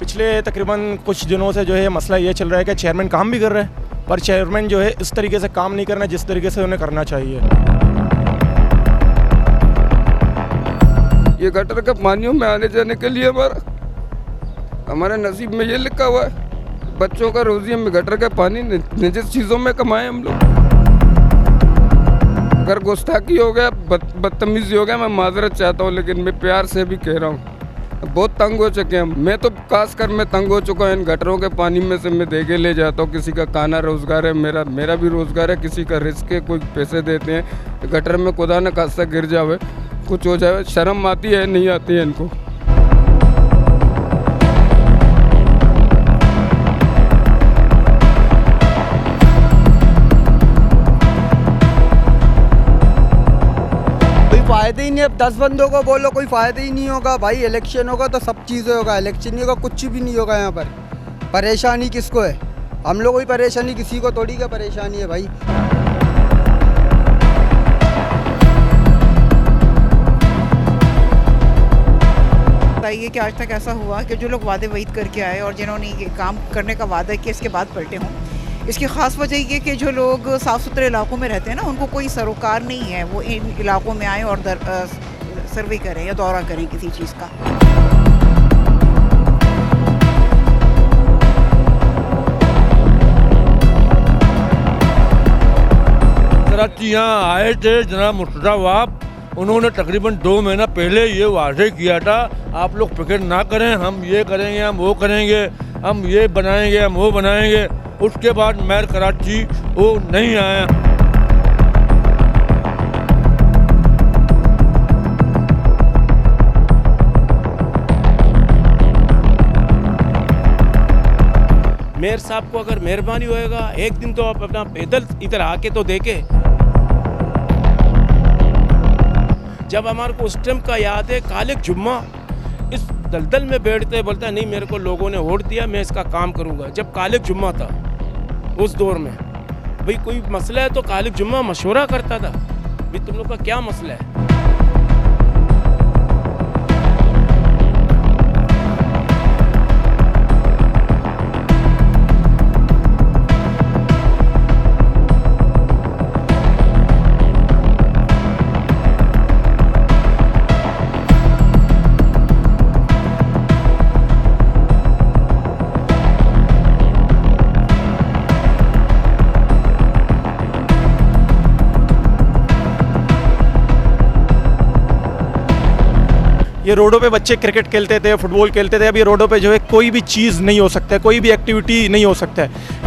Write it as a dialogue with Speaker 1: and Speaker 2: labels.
Speaker 1: पिछले तकरीबन कुछ दिनों से जो है मसला ये चल रहा है कि चेयरमैन काम भी कर रहे हैं, पर चेयरमैन जो है इस तरीके से काम नहीं करना जिस तरीके से उन्हें करना चाहिए।
Speaker 2: ये गटर का पानियों में आने जाने के लिए हमारे नसीब में ये लिखा हुआ है, बच्चों का रोजी हम गटर का पानी निजी चीज़ों में कमाएं हम लोग। अगर गुस्ताखी हो गया, बदतमीजी हो गया, मैं माजरत चाहता हूँ, लेकिन मैं प्यार से भी कह रहा हूँ, बहुत तंग हो चुके हैं। मैं तो खासकर मैं तंग हो चुका हूँ इन गटरों के पानी में से। मैं दे के ले जाता हूँ, किसी का खाना रोज़गार है, मेरा भी रोज़गार है, किसी का रिस्क है, कोई पैसे देते हैं। गटर में खुदा न खासा गिर जावे, कुछ हो जाए, शर्म आती है नहीं आती है इनको।
Speaker 3: फ़ायदा ही नहीं। अब 10 बंदों को बोलो कोई फ़ायदा ही नहीं होगा भाई। इलेक्शन होगा तो सब चीज़ें होगा, इलेक्शन नहीं होगा कुछ भी नहीं होगा। यहाँ पर परेशानी किसको है? हम लोगों की परेशानी, किसी को थोड़ी का परेशानी है भाई।
Speaker 4: बताइए कि आज तक ऐसा हुआ कि जो लोग वादे वईद करके आए और जिन्होंने ये काम करने का वादा किया इसके बाद पलटे हों। इसकी ख़ास वजह ये कि जो लोग साफ़ सुथरे इलाकों में रहते हैं ना, उनको कोई सरोकार नहीं है, वो इन इलाकों में आएँ और सर्वे करें या दौरा करें किसी चीज़ का।
Speaker 5: कराची यहाँ आए थे जनाब मुर्तज़ा वाब, उन्होंने तकरीबन 2 महीना पहले ये वादे किया था, आप लोग फिक्र ना करें, हम ये करेंगे, हम वो करेंगे, हम ये बनाएंगे, हम वो बनाएंगे। उसके बाद मेयर कराची वो नहीं आया।
Speaker 6: मेयर साहब को अगर मेहरबानी होएगा, एक दिन तो आप अपना पैदल इधर आके तो देखे। जब हमारे को उस टाइम का याद है, कालिक जुम्मा इस दलदल में बैठते बोलता है नहीं मेरे को लोगों ने वोट दिया, मैं इसका काम करूंगा। जब कालिक जुम्मा था उस दौर में, भाई कोई मसला है तो कालिक जुम्मा मशवरा करता था, भाई तुम लोग का क्या मसला है।
Speaker 1: ये रोडों पे बच्चे क्रिकेट खेलते थे, फुटबॉल खेलते थे, अब ये रोडों पे जो है कोई भी चीज़ नहीं हो सकता है, कोई भी एक्टिविटी नहीं हो सकता है।